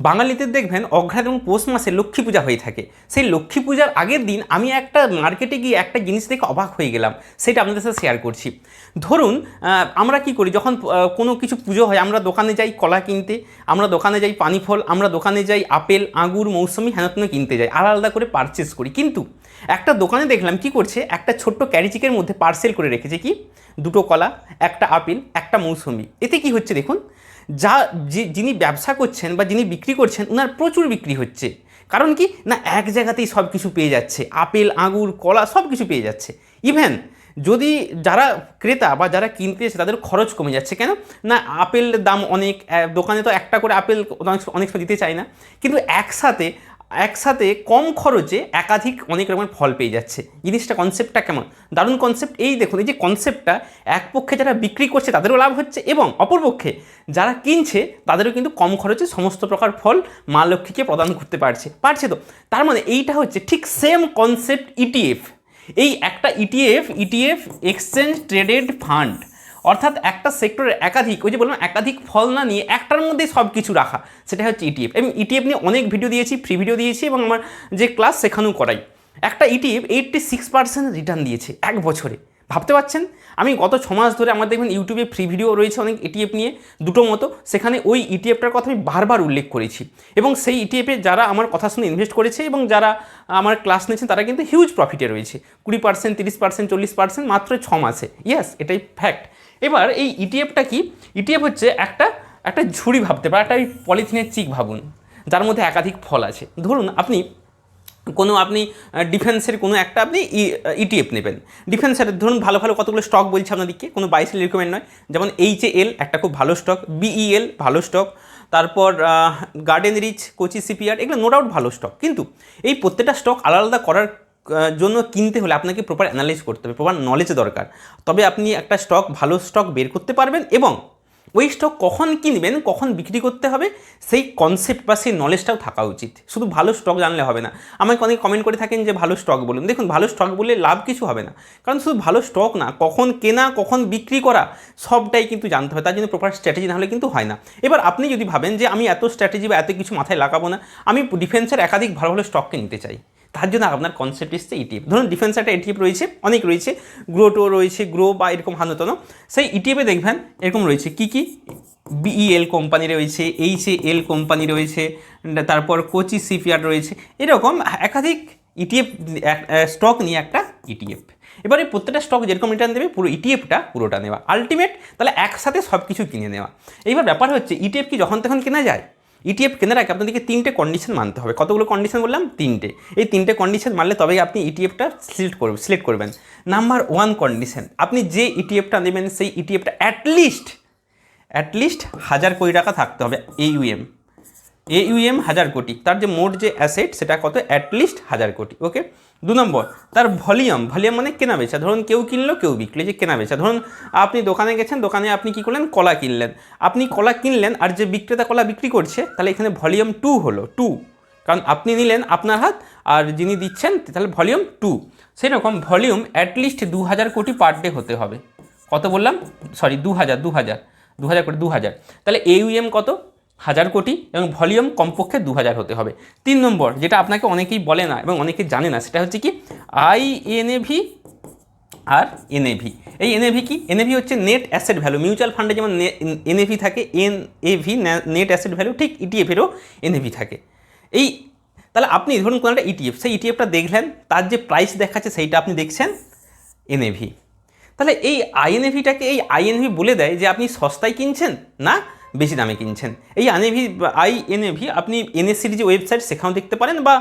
বাঙালিদের দেখবেন অঘ্রাণ এবং পৌষ মাসে লক্ষ্মী পূজা হয়ে থাকে। সেই লক্ষ্মী পূজার আগের দিন আমি একটা মার্কেটে গিয়ে একটা জিনিস দেখে অবাক হয়ে গেলাম, সেটা আপনাদের সাথে শেয়ার করছি। ধরুন আমরা কি করি, যখন কোনো কিছু পুজো হয় আমরা দোকানে যাই কলা কিনতে, আমরা দোকানে যাই পানি ফল, আমরা দোকানে যাই আপেল আঙুর মৌসুমি হেন কিনতে যাই, আলাদা আলাদা করে পারচেস করি। কিন্তু একটা দোকানে দেখলাম কি করছে, একটা ছোট্ট ক্যারিচিকের মধ্যে পার্সেল করে রেখেছে কি, দুটো কলা, একটা আপেল, একটা মৌসুমি। এতে কি হচ্ছে দেখুন, যিনি ব্যবসা করছেন বা যিনি বিক্রি করছেন ওনার প্রচুর বিক্রি হচ্ছে। কারণ কি না, এক জায়গাতেই সব কিছু পেয়ে যাচ্ছে, আপেল আঙুর কলা সব কিছু পেয়ে যাচ্ছে। ইভেন যদি যারা ক্রেতা বা যারা কিনতে এসে তাদের খরচ কমে যাচ্ছে। কেন না, আপেলের দাম অনেক, দোকানে তো একটা করে আপেল অনেক সময় দিতে চায় না, কিন্তু একসাথে কম খরচে একাধিক অনেক রকমের ফল পেয়ে যাচ্ছে। জিনিসটা কনসেপ্টটা কেমন দারুণ কনসেপ্ট। এই দেখুন, এই যে কনসেপ্টটা, এক পক্ষে যারা বিক্রি করছে তাদেরও লাভ হচ্ছে এবং অপরপক্ষে যারা কিনছে তাদেরও কিন্তু কম খরচে সমস্ত প্রকার ফল মা লক্ষ্মীকে প্রদান করতে পারছে তো। তার মানে এইটা হচ্ছে ঠিক সেম কনসেপ্ট ইটিএফ। এই একটা ইটিএফ এক্সচেঞ্জ ট্রেডেড ফান্ড, অর্থাৎ একটা সেক্টরের একাধিক, ওই যে বললাম একাধিক ফল না নিয়ে একটার মধ্যেই সব কিছু রাখা, সেটা হচ্ছে ইটিএফ। এবং ইটিএফ নিয়ে অনেক ভিডিও দিয়েছি, ফ্রি ভিডিও দিয়েছি এবং আমার যে ক্লাস সেখানেও করাই। একটা ইটিএফ 86% রিটার্ন দিয়েছে এক বছরে, ভাবতে পারছেন? আমি গত 6 মাস ধরে আমার দেখবেন ইউটিউবে ফ্রি ভিডিও রয়েছে অনেক ইটিএফ নিয়ে, দুটো মতো, সেখানে ওই ইটিএফটার কথা আমি বারবার উল্লেখ করেছি। এবং সেই ইটিএফে যারা আমার কথা শুনে ইনভেস্ট করেছে এবং যারা আমার ক্লাস নিয়েছেন তারা কিন্তু হিউজ প্রফিটে রয়েছে, 20%, 30%, 40% মাত্র 6 মাসে। ইয়েস, এটাই ফ্যাক্ট। এবার এই ইটিএফটা কি, ইটিএফ হচ্ছে একটা ঝুড়ি ভাবতে পারেন, একটা পলিথিনের চিক ভাবুন, যার মধ্যে একাধিক ফল আছে। ধরুন আপনি ডিফেন্সের কোনো একটা আপনি ইটিএফ নেবেন। ডিফেন্সের ধরুন ভালো ভালো কতগুলো স্টক বলছি আপনাদেরকে, কোনো বাইসেল রিকমেন্ড নয়। যেমন এইচএএল একটা খুব ভালো স্টক, বিইএল ভালো স্টক, তারপর গার্ডেন রিচ, কোচি শিপইয়ার্ড, এগুলো নো ডাউট ভালো স্টক। কিন্তু এই প্রত্যেকটা স্টক আলাদা আলাদা করার জন্য কিনতে হলে আপনাকে প্রপার অ্যানালাইজ করতে হবে, প্রপার নলেজ দরকার। তবে আপনি একটা ভালো স্টক বের করতে পারবেন এবং ওই স্টক কখন কিনবেন কখন বিক্রি করতে হবে সেই কনসেপ্ট বা সেই নলেজটাও থাকা উচিত। শুধু ভালো স্টক জানলে হবে না। আমাকে অনেক কমেন্ট করে থাকেন যে ভালো স্টক বলুন। দেখুন, ভালো স্টক বললে লাভ কিছু হবে না, কারণ শুধু ভালো স্টক না, কখন কেনা কখন বিক্রি করা সবটাই কিন্তু জানতে হবে। তার জন্য প্রপার স্ট্র্যাটেজি না হলে কিন্তু হয় না। এবার আপনি যদি ভাবেন যে আমি এত স্ট্র্যাটেজি বা এত কিছু মাথায় লাগাবো না, আমি ডিফেন্সের একাধিক ভালো ভালো স্টককে নিতে চাই, তার জন্য আপনার কনসেপ্ট এসছে ইটিএফ। ধরুন ডিফেন্স একটা ইটিএফ রয়েছে, অনেক রয়েছে, গ্রোটো রয়েছে, গ্রো বা এরকম হানতন। সেই ইটিএফে দেখবেন এরকম রয়েছে কি বিইএল কোম্পানি রয়েছে, এইচএএল কোম্পানি রয়েছে, তারপর কোচি শিপইয়ার্ড রয়েছে, এরকম একাধিক ইটিএফ স্টক নিয়ে একটা ইটিএফ। এবারে প্রত্যেকটা স্টক যেরকম রিটার্ন দেবে পুরো ইটিএফটা পুরোটা নেওয়া, আলটিমেট তাহলে একসাথে সব কিছু কিনে নেওয়া। এইবার ব্যাপার হচ্ছে ইটিএফ কি যখন তখন কেনা যায়? ইটিএফ কেনার আগে আপনাদেরকে 3টে কন্ডিশন মানতে হবে। কতগুলো কন্ডিশন বললাম? 3টে। এই 3টে কন্ডিশন মানলে তবেই আপনি ইটিএফটা সিলেক্ট করবেন। নাম্বার 1 কন্ডিশন, আপনি যে ইটিএফটা নেবেন সেই ইটিএফটা অ্যাটলিস্ট 1000 কোটি টাকা থাকতে হবে। এইউএম 1000 কোটি, তার যে মোট যে অ্যাসেট সেটা কত? অ্যাটলিস্ট 1000 কোটি। ওকে। 2 নম্বর, তার ভলিউম মানে কেনা বেচা। ধরুন কেউ কিনলো কেউ বিকলো, যে কেনা বেচা। ধরুন আপনি দোকানে গেছেন, দোকানে আপনি কী করলেন? কলা কিনলেন। আপনি কলা কিনলেন আর যে বিক্রেতা কলা বিক্রি করছে, তাহলে এখানে ভলিউম 2 হলো 2, কারণ আপনি নিলেন আপনার হাত আর যিনি দিচ্ছেন, তাহলে ভলিউম 2। সেই রকম ভলিউম অ্যাটলিস্ট 2000 কোটি পার ডে হতে হবে। কত বললাম? সরি, 2000 কোটি, 2000। তাহলে এইউএম কত? 1000 কোটি এবং ভলিউম কমপক্ষে 2000 হতে হবে। 3 নম্বর, যেটা আপনাকে অনেকেই বলে না এবং অনেকেই জানে না, সেটা হচ্ছে কি আইএনএভি আর এনএভি। এই এনএভি কি? এনএভি হচ্ছে নেট অ্যাসেট ভ্যালু। মিউচুয়াল ফান্ডে যেমন এনএভি থাকে, এনএভি নেট অ্যাসেট ভ্যালু, ঠিক ইটিএফেরও এনএভি থাকে। তাহলে আপনি ধরুন কোনো একটা ইটিএফ, সেই ইটিএফটা দেখলেন, তার যে প্রাইস দেখাচ্ছে সেইটা আপনি দেখছেন এনএভি। তাহলে এই আইএনএভি বলে দেয় যে আপনি সস্তায় কিনছেন না বেশি দামে কিনছেন। এই আইএনএভি আপনি এনএসসির যে ওয়েবসাইট সেখানেও দেখতে পারেন, বা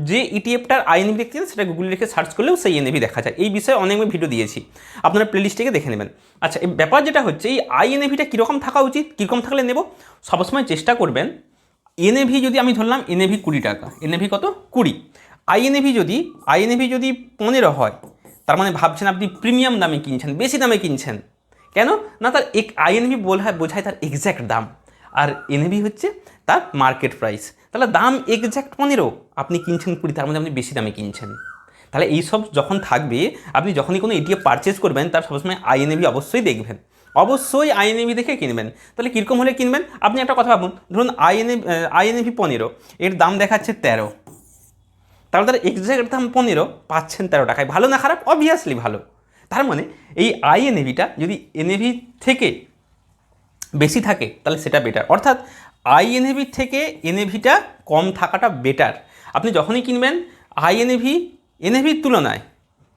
যে ইটিএফটার আইএনএভি দেখতেছেন সেটা গুগলে রেখে সার্চ করলেও সেই এনএভি দেখা যায়। এই বিষয়ে অনেক ভিডিও দিয়েছি, আপনারা প্লেলিস্টে দেখে নেবেন। আচ্ছা, এই ব্যাপার যেটা হচ্ছে, এই আইএনএভিটা কীরকম থাকা উচিত, কীরকম থাকলে নেব? সবসময় চেষ্টা করবেন, এনএভি যদি আমি ধরলাম এনএভি 20 টাকা, এনএভি কত? 20। আইএনএভি যদি 15 হয়, তার মানে ভাবছেন আপনি প্রিমিয়াম দামে কিনছেন, বেশি দামে কিনছেন। কেন না, তার আইএনএভি বোঝায় তার এক্স্যাক্ট দাম, আর এনএভি হচ্ছে তার মার্কেট প্রাইস। তাহলে দাম এক্স্যাক্ট 15, আপনি কিনছেন 20, তার মধ্যে আপনি বেশি দামে কিনছেন। তাহলে এইসব যখন থাকবে, আপনি যখনই কোনো ইটিএফ পারচেস করবেন তার সবসময় আইএনএভি অবশ্যই দেখবেন। অবশ্যই আইএনএভি দেখে কিনবেন। তাহলে কীরকম হলে কিনবেন, আপনি একটা কথা ভাবুন, ধরুন আইএনএভি 15, এর দাম দেখাচ্ছে 13, তাহলে তার এক্স্যাক্ট দাম 15, পাচ্ছেন 13 টাকায়। ভালো না খারাপ? অবভিয়াসলি ভালো। তার মানে এই আইএনএভিটা যদি এনএভি থেকে বেশি থাকে তাহলে সেটা বেটার, অর্থাৎ আইএনএভি থেকে এনএভিটা কম থাকাটা বেটার। আপনি যখনই কিনবেন এনএভির তুলনায়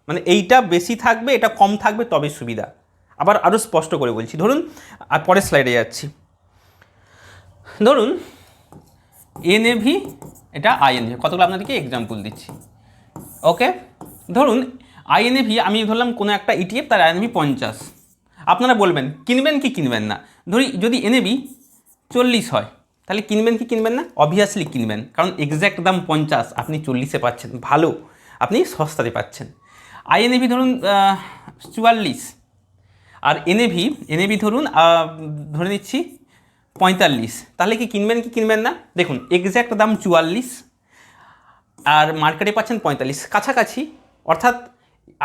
মানে এইটা বেশি থাকবে, এটা কম থাকবে, তবে সুবিধা। আবার আরও স্পষ্ট করে বলছি, ধরুন আর পরের স্লাইডে যাচ্ছি, ধরুন এনএভি, এটা আইএনএভি, কতগুলো আপনাদেরকে এক্সাম্পল দিচ্ছি। ওকে, ধরুন আইএনএভি আমি ধরলাম কোনো একটা ইটিএফ, তার আইএনএভি 50, আপনারা বলবেন কিনবেন কি কিনবেন না। ধরি যদি এনএভি 40 হয় তাহলে কিনবেন কি কিনবেন না? অবভিয়াসলি কিনবেন, কারণ এক্স্যাক্ট দাম 50, আপনি 40-এ পাচ্ছেন, ভালো, আপনি সস্তাতে পাচ্ছেন। আইএনএভি ধরুন 44, আর এনএভি ধরুন ধরে নিচ্ছি 45, তাহলে কি কিনবেন কি কিনবেন না? দেখুন এক্স্যাক্ট দাম 44 আর মার্কেটে পাচ্ছেন 45, কাছাকাছি, অর্থাৎ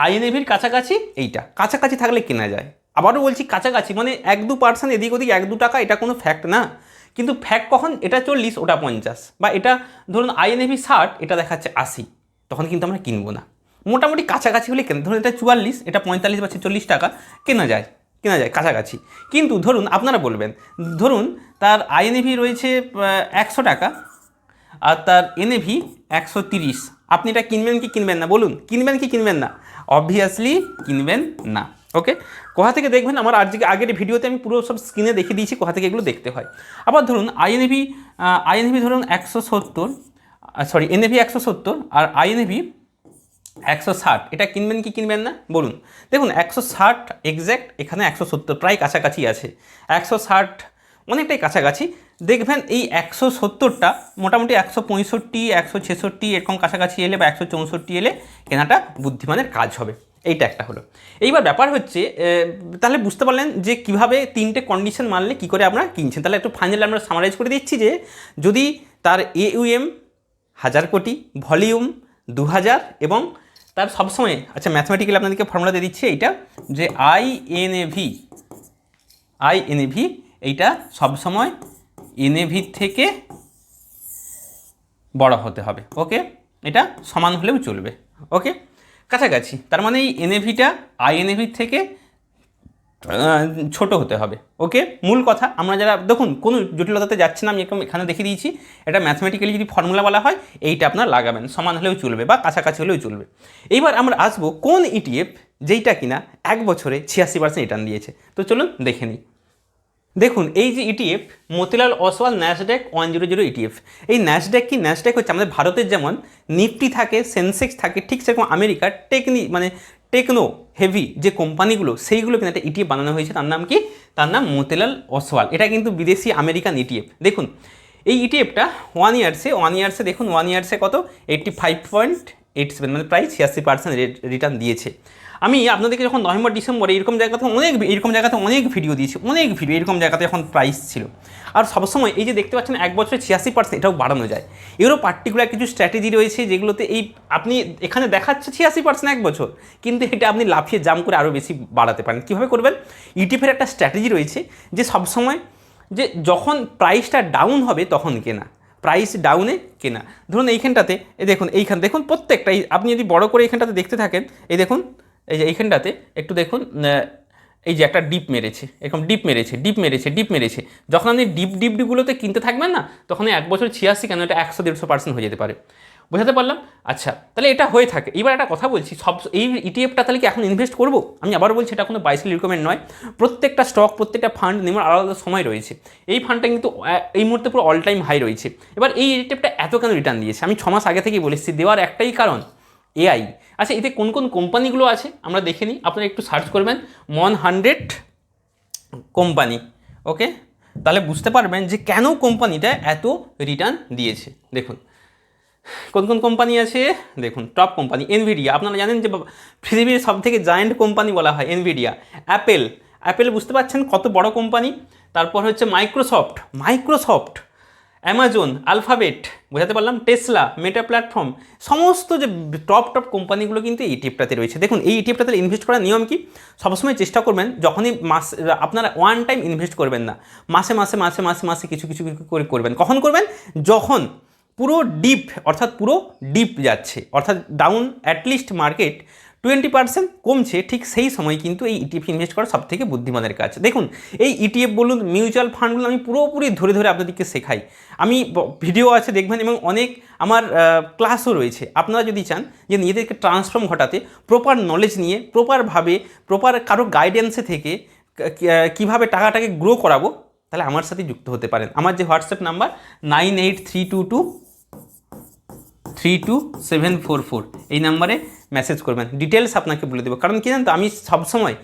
আইএনএভির কাছাকাছি, এইটা কাছাকাছি থাকলে কেনা যায়। আবারও বলছি কাছাকাছি, মানে 1-2% এদিক ওদিক, 1-2 টাকা, এটা কোনো ফ্যাক্ট না। কিন্তু ফ্যাক্ট কখন, এটা 40 ওটা 50, বা এটা ধরুন আইএনএভি 60 এটা দেখাচ্ছে 80, তখন কিন্তু আমরা কিনবো না। মোটামুটি কাছাকাছি হলে কেনা, ধরুন এটা 44 এটা 45 বা 40 টাকা, কেনা যায় কাছাকাছি। কিন্তু ধরুন আপনারা বলবেন, ধরুন তার আইএনএভি রয়েছে 100 টাকা আর তার এনএভি 130, আপনি এটা কিনবেন কি কিনবেন না? বলুন, কিনবেন কি কিনবেন না? অবভিয়াসলি কিনবেন না। ওকে, কোথা থেকে দেখবেন, আমার আগের ভিডিওতে আমি পুরো সব স্ক্রিনে দেখিয়ে দিয়েছি কোথা থেকে এগুলো দেখতে হয়। আবার ধরুন আইএনএভি ধরুন 170, সরি এনএভি 170 আর আইএনএভি 160, এটা কিনবেন কি কিনবেন না? বলুন। দেখুন 160 এক্স্যাক্ট, এখানে 170, প্রায় কাছাকাছি আছে। 160 অনেকটাই কাছাকাছি। দেখবেন এই 170টা মোটামুটি 165, 166 এরকম কাছাকাছি এলে বা 164 এলে কেনাটা বুদ্ধিমানের কাজ হবে। এইটা একটা হলো। এইবার ব্যাপার হচ্ছে, তাহলে বুঝতে পারলেন যে কিভাবে 3টে কন্ডিশন মানলে কি করে আপনারা কিনছেন। তাহলে একটু ফাইনালি আমরা সামারাইজ করে দিচ্ছি যে যদি তার AUM 1000 কোটি, ভলিউম 2000 এবং তার সবসময়, আচ্ছা ম্যাথমেটিক্যালি আপনাদেরকে ফর্মুলা দিয়ে দিচ্ছি এইটা, যে আইএনএভি এইটা সবসময় এনএভি থেকে বড় হতে হবে। ওকে, এটা সমান হলেও চলবে। ওকে, কাছাকাছি, তার মানে এই এনএভিটা আইএনএভির থেকে ছোট হতে হবে। ওকে, মূল কথা, আমরা যারা দেখুন কোনো জটিলতাতে যাচ্ছে না, আমি এখানে দেখিয়ে দিয়েছি, এটা ম্যাথমেটিক্যালি যদি ফর্মুলা বলা হয় এইটা আপনার লাগাবেন, সমান হলেও চলবে বা কাছাকাছি হলেও চলবে। এইবার আমরা আসবো কোন ইটিএফ যেইটা কিনা 1 বছরে 86% রিটার্ন দিয়েছে। তো চলুন দেখে নিই। দেখুন এই যে ETF Motilal Oswal Nasdaq 100 ETF, এই ন্যাসড্যাক কি? ন্যাসড্যাক হচ্ছে আমাদের ভারতের যেমন নিফটি থাকে, সেন্সেক্স থাকে, ঠিক সেরকম আমেরিকার টেকনো হেভি যে কোম্পানিগুলো সেইগুলো কিন্তু একটা ইটিএফ বানানো হয়েছে। তার নাম কি? তার নাম মতিলাল ওসওয়াল। এটা কিন্তু বিদেশি আমেরিকান ইটিএফ। দেখুন এই ইটিএফটা 1 ইয়ার্সে দেখুন 1 ইয়ার্সে কত 85.87, মানে প্রায় 86% রিটার্ন দিয়েছে। আমি আপনাদেরকে যখন নভেম্বর ডিসেম্বরে এরকম জায়গাতে অনেক ভিডিও দিয়েছি, এরকম জায়গাতে যখন প্রাইস ছিল। আর সবসময় এই যে দেখতে পাচ্ছেন 1 বছরে 86%, এটাও বাড়ানো যায়। এরও পার্টিকুলার কিছু স্ট্র্যাটেজি রয়েছে যেগুলোতে এই আপনি এখানে দেখাচ্ছে 86% 1 বছর, কিন্তু এটা আপনি লাফিয়ে জাম্প করে আরও বেশি বাড়াতে পারেন। কীভাবে করবেন? ইটিএফের একটা স্ট্র্যাটেজি রয়েছে যে সবসময় যে যখন প্রাইসটা ডাউন হবে তখন কেনা, প্রাইস ডাউনে কেনা। ধরুন এইখানটাতে দেখুন প্রত্যেকটা, আপনি যদি বড় করে এইখানটাতে দেখতে থাকেন, এই দেখুন এই যে এইখানটাতে একটু দেখুন, এই যে একটা ডিপ মেরেছে, এরকম ডিপ মেরেছে। যখন আপনি ডিপগুলোতে কিনতে থাকবেন না, তখন 1 বছর 86 কেন, এটা 100-150% হয়ে যেতে পারে। বোঝাতে পারলাম? আচ্ছা, তাহলে এটা হয়ে থাকে। এবার একটা কথা বলছি, এই ইটিএফটা তাহলে কি এখন ইনভেস্ট করব? আমি আবার বলছি, এটা কোনো বাইসেল রিকমেন্ড নয়। প্রত্যেকটা স্টক, প্রত্যেকটা ফান্ড নেওয়ার আলাদা সময় রয়েছে। এই ফান্ডটা কিন্তু এই মুহূর্তে পুরো অল টাইম হাই রয়েছে। এবার এই ইটিএফটা এত কেন রিটার্ন দিয়েছে? আমি 6 মাস আগে থেকেই বলেছি, দেওয়ার একটাই কারণ, এআই। আচ্ছা, এতে কোন কোন কোম্পানিগুলো আছে আমরা দেখে নিই। আপনারা একটু সার্চ করবেন 100 কোম্পানি। ওকে, তাহলে বুঝতে পারবেন যে কেন কোম্পানিটা এত রিটার্ন দিয়েছে। দেখুন কোন কোন কোম্পানি আছে, দেখুন টপ কোম্পানি এনভিডিয়া। আপনারা জানেন যে পৃথিবীর সবথেকে জায়ান্ট কোম্পানি বলা হয় এনভিডিয়া। অ্যাপেল বুঝতে পারছেন কত বড় কোম্পানি। তারপর হচ্ছে মাইক্রোসফট, অ্যামাজন, আলফাবেট, বোঝাতে পারলাম, টেসলা, মেটা প্ল্যাটফর্ম, সমস্ত যে টপ টপ কোম্পানিগুলো কিন্তু এই ইটিএফটাতে রয়েছে। দেখুন এই ইটিএফটাতে ইনভেস্ট করার নিয়ম কি, সবসময় চেষ্টা করবেন যখনই আপনারা ওয়ান টাইম ইনভেস্ট করবেন না, মাসে মাসে মাসে মাসে মাসে কিছু কিছু কিছু করে করবেন। কখন করবেন? যখন পুরো ডিপ, অর্থাৎ পুরো ডিপ যাচ্ছে, অর্থাৎ ডাউন অ্যাটলিস্ট মার্কেট 20% কমছে, ঠিক সেই সময় কিন্তু এই ইটিএফ ইনভেস্ট করা সব থেকে বুদ্ধিমানের কাজ। দেখুন এই ইটিএফ বলুন, মিউচুয়াল ফান্ড বলুন, আমি পুরোপুরি ধরে ধরে আপনাদেরকে শেখাই। আমি ভিডিও আছে দেখবেন, এবং অনেক আমার ক্লাসও রয়েছে। আপনারা যদি চান যে নিজেদেরকে ট্রান্সফর্ম ঘটাতে, প্রপার নলেজ নিয়ে, প্রপারভাবে, প্রপার কারো গাইডেন্সে থেকে কীভাবে টাকাটাকে গ্রো করাবো, তাহলে আমার সাথে যুক্ত হতে পারেন। আমার যে হোয়াটসঅ্যাপ নাম্বার 9832232744, এই নাম্বারে মেসেজ করবেন, ডিটেলস আপনাকে বলে দেবো। কারণ কী জানেন তো, আমি সবসময়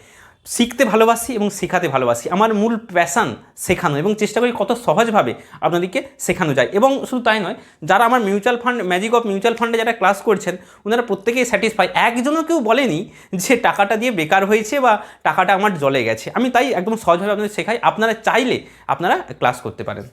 শিখতে ভালোবাসি এবং শেখাতে ভালোবাসি। আমার মূল প্যাশান শেখানো, এবং চেষ্টা করি কত সহজভাবে আপনাদেরকে শেখানো যায়। এবং শুধু তাই নয়, যারা আমার mutual fund, magic of mutual ফান্ডে যারা ক্লাস করছেন, ওনারা প্রত্যেকেই স্যাটিসফাই। একজনও কেউ বলেনি যে টাকাটা দিয়ে বেকার হয়েছে বা টাকাটা আমার জলে গেছে। আমি তাই একদম সহজভাবে আপনাদের শেখাই। আপনারা চাইলে আপনারা ক্লাস করতে পারেন।